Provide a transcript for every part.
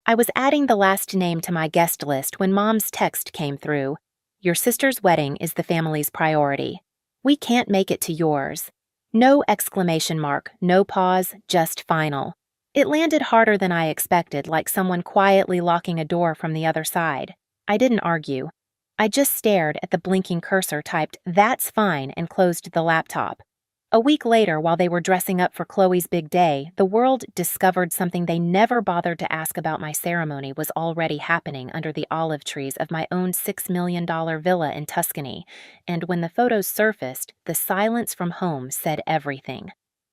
I was adding the last name to my guest list when Mom's text came through. Your sister's wedding is the family's priority. We can't make it to yours. No exclamation mark, no pause, just final. It landed harder than I expected, like someone quietly locking a door from the other side. I didn't argue. I just stared at the blinking cursor, typed, "That's fine," and closed the laptop. A week later, while they were dressing up for Chloe's big day, the world discovered something they never bothered to ask about my ceremony was already happening under the olive trees of my own $6 million villa in Tuscany, and when the photos surfaced, the silence from home said everything.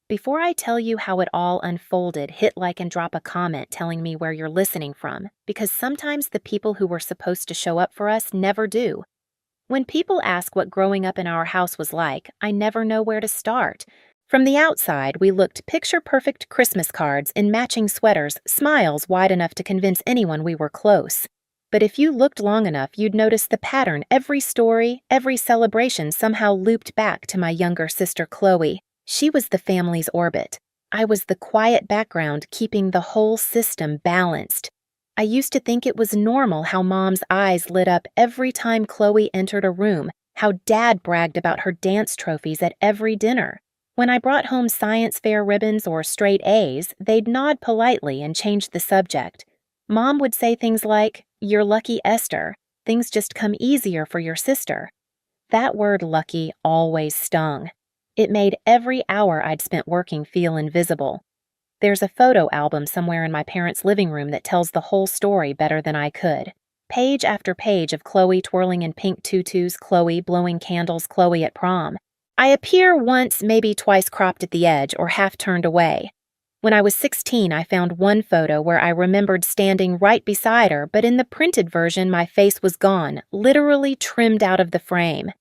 Before I tell you how it all unfolded, hit like and drop a comment telling me where you're listening from, because sometimes the people who were supposed to show up for us never do. When people ask what growing up in our house was like, I never know where to start. From the outside, we looked picture-perfect Christmas cards in matching sweaters, smiles wide enough to convince anyone we were close. But if you looked long enough, you'd notice the pattern. Every story, every celebration somehow looped back to my younger sister Chloe. She was the family's orbit. I was the quiet background keeping the whole system balanced. I used to think it was normal how Mom's eyes lit up every time Chloe entered a room, how Dad bragged about her dance trophies at every dinner. When I brought home science fair ribbons or straight A's, they'd nod politely and change the subject. Mom would say things like, "You're lucky, Esther. Things just come easier for your sister." That word lucky always stung. It made every hour I'd spent working feel invisible. There's a photo album somewhere in my parents' living room that tells the whole story better than I could. Page after page of Chloe twirling in pink tutus, Chloe blowing candles, Chloe at prom. I appear once, maybe twice cropped at the edge or half turned away. When I was 16, I found one photo where I remembered standing right beside her, but in the printed version, my face was gone, literally trimmed out of the frame.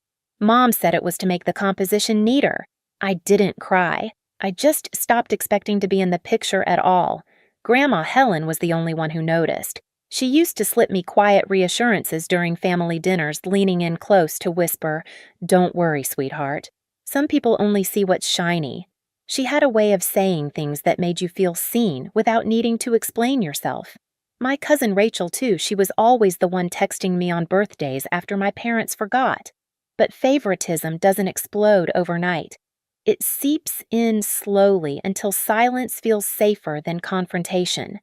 Mom said it was to make the composition neater. I didn't cry. I just stopped expecting to be in the picture at all. Grandma Helen was the only one who noticed. She used to slip me quiet reassurances during family dinners, leaning in close to whisper, "Don't worry, sweetheart. Some people only see what's shiny." She had a way of saying things that made you feel seen without needing to explain yourself. My cousin Rachel, too, she was always the one texting me on birthdays after my parents forgot. But favoritism doesn't explode overnight. It seeps in slowly until silence feels safer than confrontation.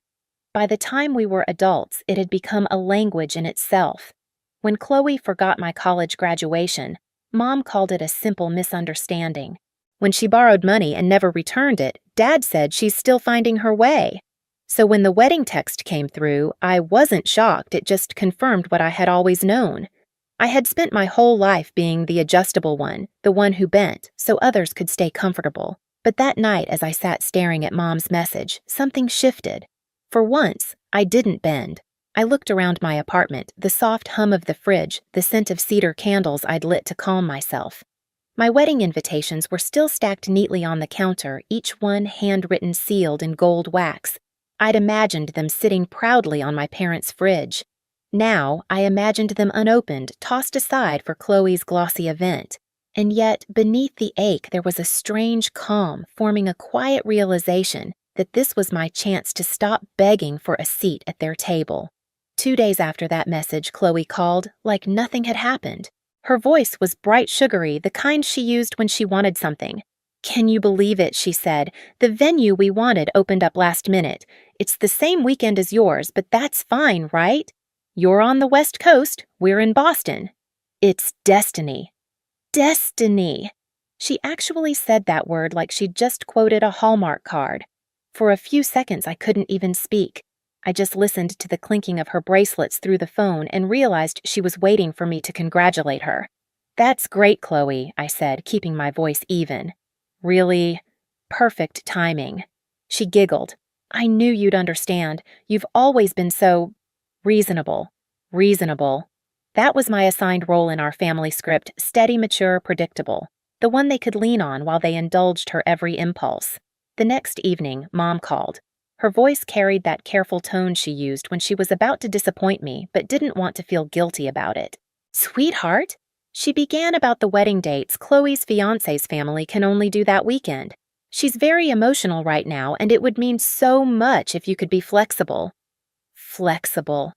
By the time we were adults, it had become a language in itself. When Chloe forgot my college graduation, Mom called it a simple misunderstanding. When she borrowed money and never returned it, Dad said she's still finding her way. So when the wedding text came through, I wasn't shocked, it just confirmed what I had always known. I had spent my whole life being the adjustable one, the one who bent, so others could stay comfortable. But that night, as I sat staring at Mom's message, something shifted. For once, I didn't bend. I looked around my apartment, the soft hum of the fridge, the scent of cedar candles I'd lit to calm myself. My wedding invitations were still stacked neatly on the counter, each one handwritten sealed in gold wax. I'd imagined them sitting proudly on my parents' fridge. Now, I imagined them unopened, tossed aside for Chloe's glossy event. And yet, beneath the ache, there was a strange calm, forming a quiet realization that this was my chance to stop begging for a seat at their table. 2 days after that message, Chloe called, like nothing had happened. Her voice was bright sugary, the kind she used when she wanted something. "Can you believe it?" she said. "The venue we wanted opened up last minute. It's the same weekend as yours, but that's fine, right? You're on the West Coast, we're in Boston. It's destiny." Destiny! She actually said that word like she'd just quoted a Hallmark card. For a few seconds, I couldn't even speak. I just listened to the clinking of her bracelets through the phone and realized she was waiting for me to congratulate her. "That's great, Chloe," I said, keeping my voice even. "Really perfect timing." She giggled. "I knew you'd understand. You've always been so reasonable." Reasonable. That was my assigned role in our family script, steady, mature, predictable. The one they could lean on while they indulged her every impulse. The next evening, Mom called. Her voice carried that careful tone she used when she was about to disappoint me but didn't want to feel guilty about it. "Sweetheart?" She began about the wedding dates. "Chloe's fiancé's family can only do that weekend. She's very emotional right now, and it would mean so much if you could be flexible." Flexible.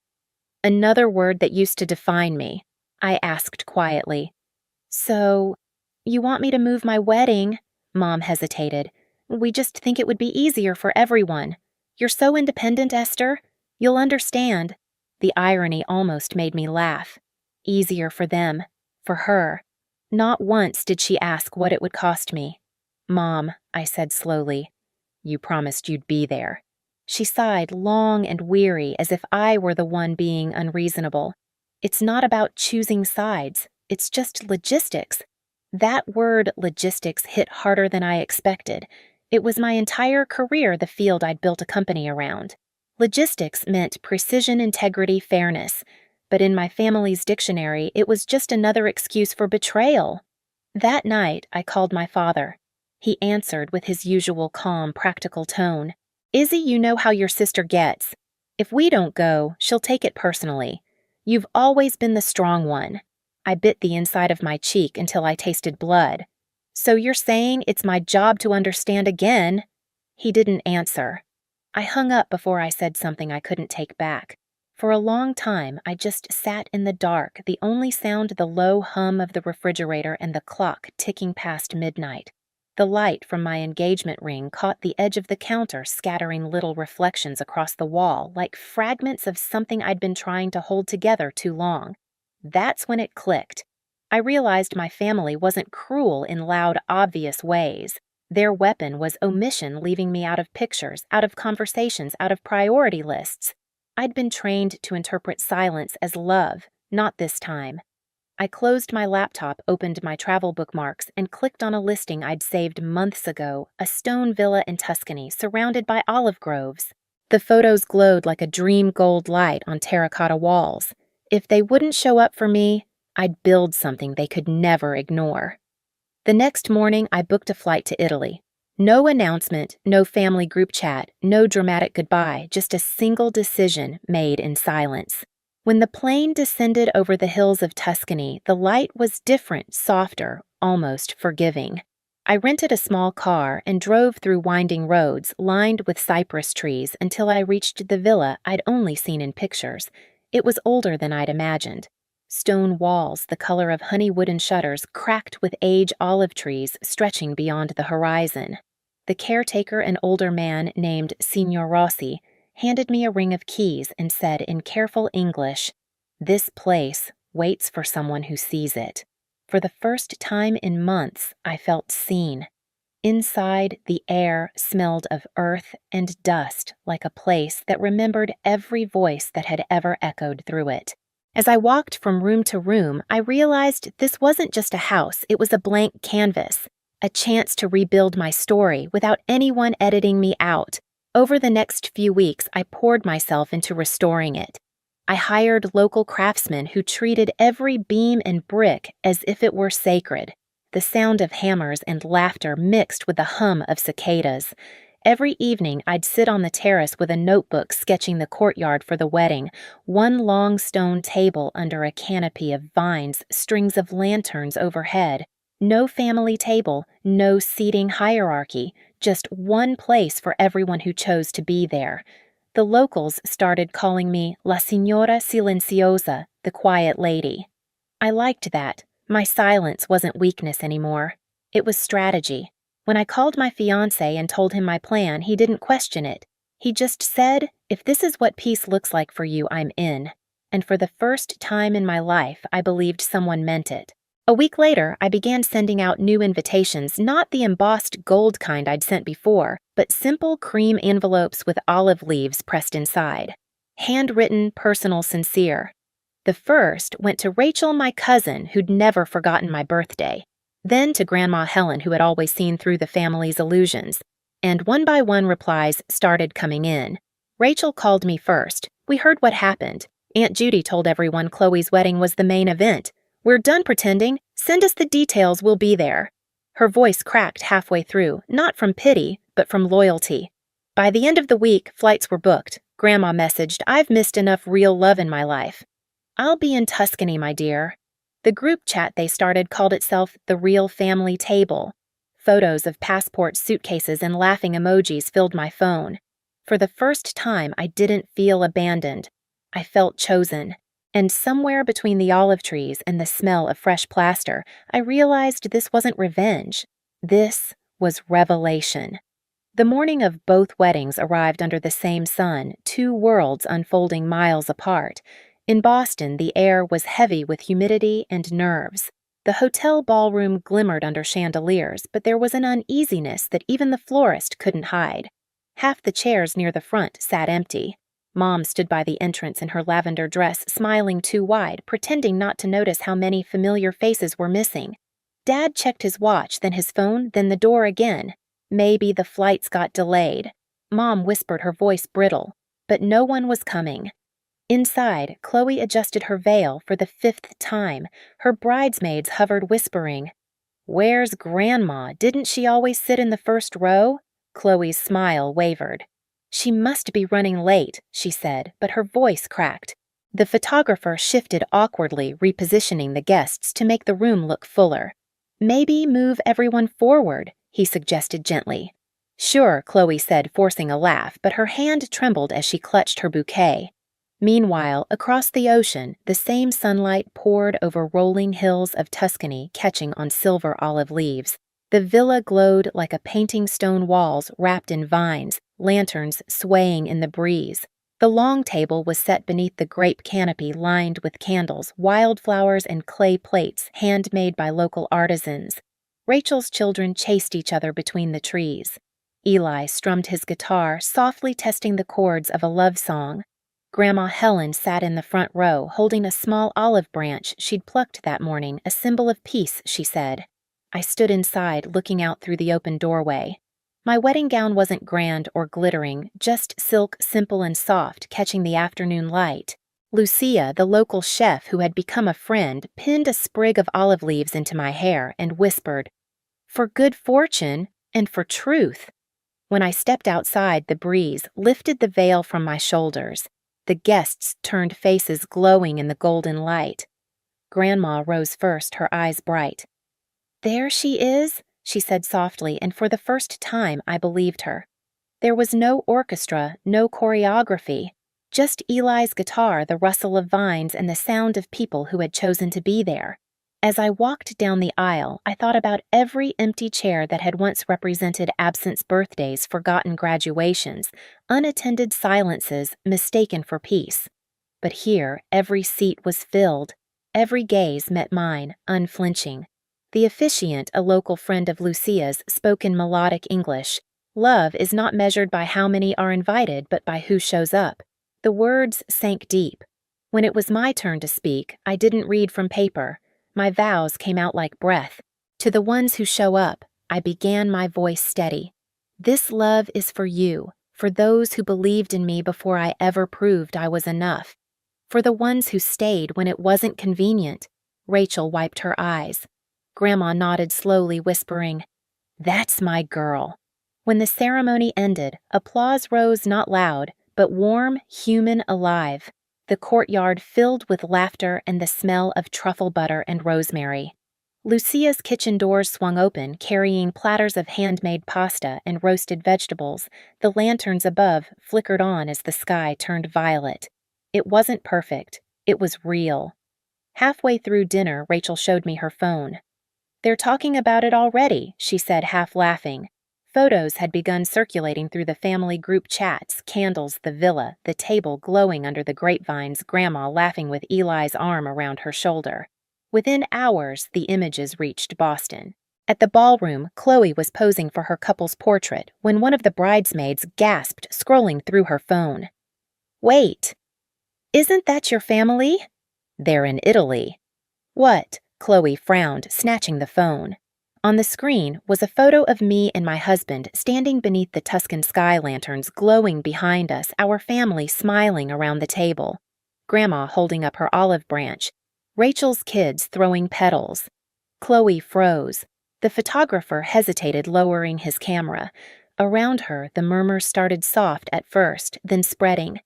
Another word that used to define me. I asked quietly. So, you want me to move my wedding? Mom hesitated. We just think it would be easier for everyone. You're so independent, Esther. You'll understand. The irony almost made me laugh. Easier for them. For her. Not once did she ask what it would cost me. Mom, I said slowly, you promised you'd be there. She sighed long and weary as if I were the one being unreasonable. It's not about choosing sides. It's just logistics. That word logistics hit harder than I expected. It was my entire career the field I'd built a company around. Logistics meant precision, integrity, fairness. But in my family's dictionary, it was just another excuse for betrayal. That night, I called my father. He answered with his usual calm, practical tone. Izzy, you know how your sister gets. If we don't go, she'll take it personally. You've always been the strong one. I bit the inside of my cheek until I tasted blood. So you're saying it's my job to understand again? He didn't answer. I hung up before I said something I couldn't take back. For a long time, I just sat in the dark, the only sound the low hum of the refrigerator and the clock ticking past midnight. The light from my engagement ring caught the edge of the counter, scattering little reflections across the wall, like fragments of something I'd been trying to hold together too long. That's when it clicked. I realized my family wasn't cruel in loud, obvious ways. Their weapon was omission, leaving me out of pictures, out of conversations, out of priority lists. I'd been trained to interpret silence as love, not this time. I closed my laptop, opened my travel bookmarks, and clicked on a listing I'd saved months ago, a stone villa in Tuscany surrounded by olive groves. The photos glowed like a dream gold light on terracotta walls. If they wouldn't show up for me, I'd build something they could never ignore. The next morning, I booked a flight to Italy. No announcement, no family group chat, no dramatic goodbye, just a single decision made in silence. When the plane descended over the hills of Tuscany, the light was different, softer, almost forgiving. I rented a small car and drove through winding roads lined with cypress trees until I reached the villa I'd only seen in pictures. It was older than I'd imagined. Stone walls, the color of honey wooden shutters, cracked with age olive trees stretching beyond the horizon. The caretaker, an older man named Signor Rossi, handed me a ring of keys and said in careful English, "This place waits for someone who sees it." For the first time in months, I felt seen. Inside, the air smelled of earth and dust like a place that remembered every voice that had ever echoed through it. As I walked from room to room, I realized this wasn't just a house, it was a blank canvas, a chance to rebuild my story without anyone editing me out. Over the next few weeks, I poured myself into restoring it. I hired local craftsmen who treated every beam and brick as if it were sacred. The sound of hammers and laughter mixed with the hum of cicadas. Every evening, I'd sit on the terrace with a notebook sketching the courtyard for the wedding, one long stone table under a canopy of vines, strings of lanterns overhead. No family table, no seating hierarchy, just one place for everyone who chose to be there. The locals started calling me La Signora Silenciosa, the quiet lady. I liked that. My silence wasn't weakness anymore. It was strategy. When I called my fiancé and told him my plan, he didn't question it. He just said, "If this is what peace looks like for you, I'm in." And for the first time in my life, I believed someone meant it. A week later, I began sending out new invitations, not the embossed gold kind I'd sent before, but simple cream envelopes with olive leaves pressed inside. Handwritten, personal, sincere. The first went to Rachel, my cousin, who'd never forgotten my birthday. Then to Grandma Helen, who had always seen through the family's illusions. And one by one replies started coming in. Rachel called me first. We heard what happened. Aunt Judy told everyone Chloe's wedding was the main event. "We're done pretending. Send us the details, we'll be there." Her voice cracked halfway through, not from pity, but from loyalty. By the end of the week, flights were booked. Grandma messaged, "I've missed enough real love in my life." "I'll be in Tuscany, my dear." The group chat they started called itself The Real Family Table. Photos of passports, suitcases, and laughing emojis filled my phone. For the first time, I didn't feel abandoned. I felt chosen. And somewhere between the olive trees and the smell of fresh plaster, I realized this wasn't revenge. This was revelation. The morning of both weddings arrived under the same sun, two worlds unfolding miles apart. In Boston, the air was heavy with humidity and nerves. The hotel ballroom glimmered under chandeliers, but there was an uneasiness that even the florist couldn't hide. Half the chairs near the front sat empty. Mom stood by the entrance in her lavender dress, smiling too wide, pretending not to notice how many familiar faces were missing. Dad checked his watch, then his phone, then the door again. Maybe the flights got delayed. Mom whispered, her voice brittle, but no one was coming. Inside, Chloe adjusted her veil for the 5th time. Her bridesmaids hovered whispering, "Where's Grandma? Didn't she always sit in the first row?" Chloe's smile wavered. "She must be running late," she said, but her voice cracked. The photographer shifted awkwardly, repositioning the guests to make the room look fuller. "Maybe move everyone forward," he suggested gently. "Sure," Chloe said, forcing a laugh, but her hand trembled as she clutched her bouquet. Meanwhile, across the ocean, the same sunlight poured over rolling hills of Tuscany, catching on silver olive leaves. The villa glowed like a painting stone walls wrapped in vines, lanterns swaying in the breeze. The long table was set beneath the grape canopy lined with candles, wildflowers, and clay plates handmade by local artisans. Rachel's children chased each other between the trees. Eli strummed his guitar, softly testing the chords of a love song. Grandma Helen sat in the front row, holding a small olive branch she'd plucked that morning, a symbol of peace, she said. I stood inside, looking out through the open doorway. My wedding gown wasn't grand or glittering, just silk, simple and soft, catching the afternoon light. Lucia, the local chef who had become a friend, pinned a sprig of olive leaves into my hair and whispered, "For good fortune and for truth." When I stepped outside, the breeze lifted the veil from my shoulders. The guests turned faces glowing in the golden light. Grandma rose first, her eyes bright. "There she is," she said softly, and for the first time I believed her. There was no orchestra, no choreography, just Eli's guitar, the rustle of vines, and the sound of people who had chosen to be there. As I walked down the aisle, I thought about every empty chair that had once represented absence birthdays, forgotten graduations, unattended silences mistaken for peace. But here, every seat was filled. Every gaze met mine, unflinching. The officiant, a local friend of Lucia's, spoke in melodic English. "Love is not measured by how many are invited, but by who shows up." The words sank deep. When it was my turn to speak, I didn't read from paper. My vows came out like breath. To the ones who show up, I began, my voice steady. "This love is for you, for those who believed in me before I ever proved I was enough. For the ones who stayed when it wasn't convenient." Rachel wiped her eyes. Grandma nodded slowly, whispering, "That's my girl." When the ceremony ended, applause rose not loud, but warm, human, alive. The courtyard filled with laughter and the smell of truffle butter and rosemary. Lucia's kitchen doors swung open, carrying platters of handmade pasta and roasted vegetables. The lanterns above flickered on as the sky turned violet. It wasn't perfect. It was real. Halfway through dinner, Rachel showed me her phone. "They're talking about it already," she said, half laughing. Photos had begun circulating through the family group chats, candles, the villa, the table glowing under the grapevines, Grandma laughing with Eli's arm around her shoulder. Within hours, the images reached Boston. At the ballroom, Chloe was posing for her couple's portrait when one of the bridesmaids gasped, scrolling through her phone. "Wait! Isn't that your family?" "They're in Italy." "What?" Chloe frowned, snatching the phone. On the screen was a photo of me and my husband standing beneath the Tuscan sky lanterns glowing behind us, our family smiling around the table. Grandma holding up her olive branch. Rachel's kids throwing petals. Chloe froze. The photographer hesitated, lowering his camera. Around her, the murmurs started soft at first, then spreading.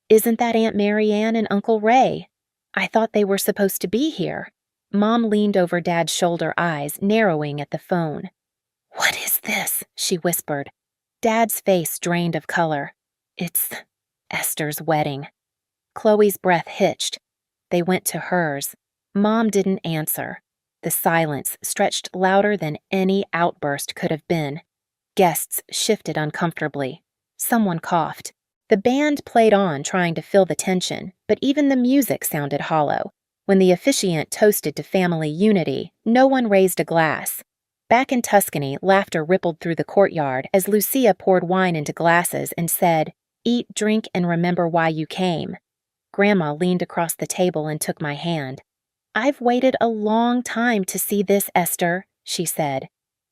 "Isn't that Aunt Marianne and Uncle Ray? I thought they were supposed to be here." Mom leaned over Dad's shoulder, eyes narrowing at the phone. "What is this?" she whispered. Dad's face drained of color. It's Esther's wedding. Chloe's breath hitched. They went to hers. Mom didn't answer. The silence stretched louder than any outburst could have been. Guests shifted uncomfortably. Someone coughed. The band played on, trying to fill the tension, but even the music sounded hollow. When the officiant toasted to family unity, no one raised a glass. Back in Tuscany, laughter rippled through the courtyard as Lucia poured wine into glasses and said, "Eat, drink, and remember why you came." Grandma leaned across the table and took my hand. "I've waited a long time to see this, Esther," she said.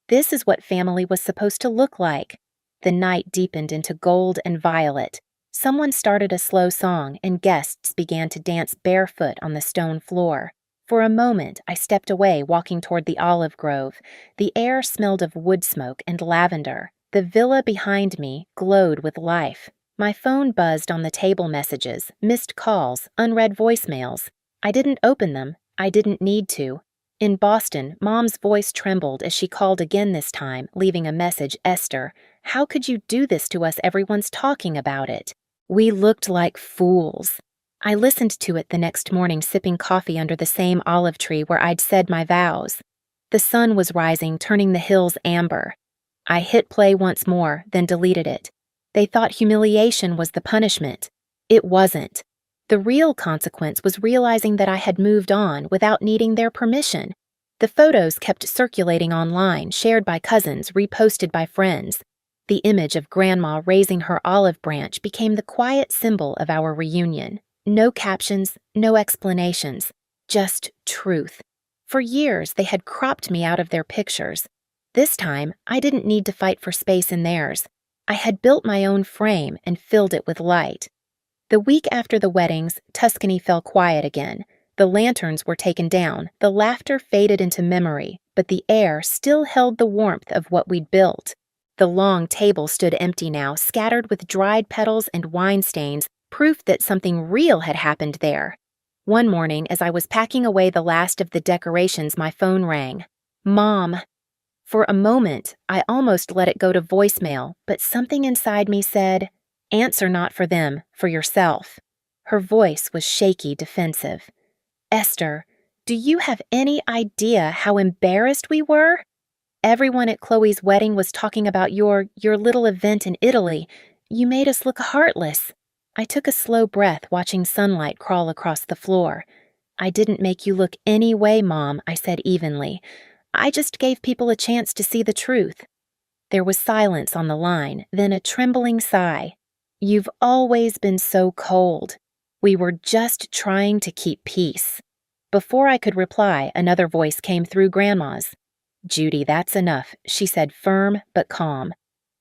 "This is what family was supposed to look like." The night deepened into gold and violet. Someone started a slow song, and guests began to dance barefoot on the stone floor. For a moment, I stepped away, walking toward the olive grove. The air smelled of wood smoke and lavender. The villa behind me glowed with life. My phone buzzed on the table messages, missed calls, unread voicemails. I didn't open them. I didn't need to. In Boston, Mom's voice trembled as she called again this time, leaving a message, "Esther, how could you do this to us? Everyone's talking about it." We looked like fools. I listened to it the next morning, sipping coffee under the same olive tree where I'd said my vows. The sun was rising, turning the hills amber. I hit play once more, then deleted it. They thought humiliation was the punishment. It wasn't. The real consequence was realizing that I had moved on without needing their permission. The photos kept circulating online, shared by cousins, reposted by friends. The image of Grandma raising her olive branch became the quiet symbol of our reunion. No captions, no explanations, just truth. For years, they had cropped me out of their pictures. This time, I didn't need to fight for space in theirs. I had built my own frame and filled it with light. The week after the weddings, Tuscany fell quiet again. The lanterns were taken down, the laughter faded into memory, but the air still held the warmth of what we'd built. The long table stood empty now, scattered with dried petals and wine stains, proof that something real had happened there. One morning, as I was packing away the last of the decorations, my phone rang. Mom. For a moment, I almost let it go to voicemail, but something inside me said, "Answer not for them, for yourself." Her voice was shaky, defensive. "Esther, do you have any idea how embarrassed we were? Everyone at Chloe's wedding was talking about your little event in Italy. You made us look heartless." I took a slow breath, watching sunlight crawl across the floor. "I didn't make you look any way, Mom," I said evenly. "I just gave people a chance to see the truth." There was silence on the line, then a trembling sigh. "You've always been so cold. We were just trying to keep peace." Before I could reply, another voice came through Grandma's. "Judy, that's enough," she said, firm but calm.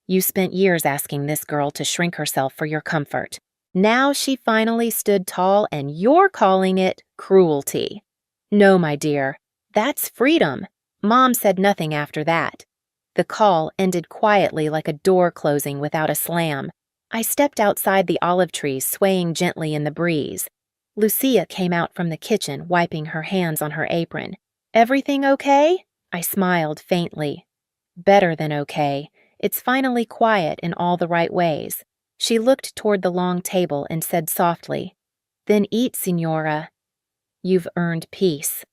"You spent years asking this girl to shrink herself for your comfort. Now she finally stood tall, and you're calling it cruelty." "No, my dear. That's freedom." Mom said nothing after that. The call ended quietly, like a door closing without a slam. I stepped outside the olive trees, swaying gently in the breeze. Lucia came out from the kitchen, wiping her hands on her apron. "Everything okay?" I smiled faintly. "Better than okay. It's finally quiet in all the right ways." She looked toward the long table and said softly, "Then eat, Signora. You've earned peace."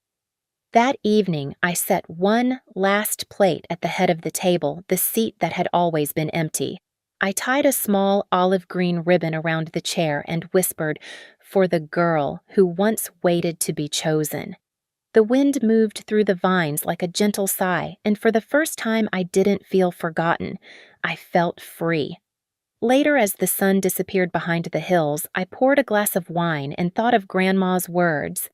That evening, I set one last plate at the head of the table, the seat that had always been empty. I tied a small olive green ribbon around the chair and whispered, "For the girl who once waited to be chosen." The wind moved through the vines like a gentle sigh, and for the first time I didn't feel forgotten. I felt free. Later, as the sun disappeared behind the hills, I poured a glass of wine and thought of Grandma's words.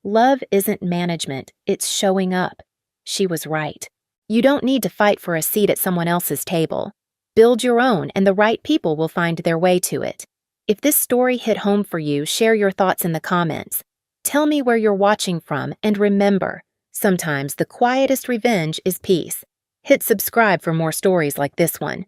Love isn't management, it's showing up. She was right. You don't need to fight for a seat at someone else's table. Build your own, and the right people will find their way to it. If this story hit home for you, share your thoughts in the comments. Tell me where you're watching from, and remember, sometimes the quietest revenge is peace. Hit subscribe for more stories like this one.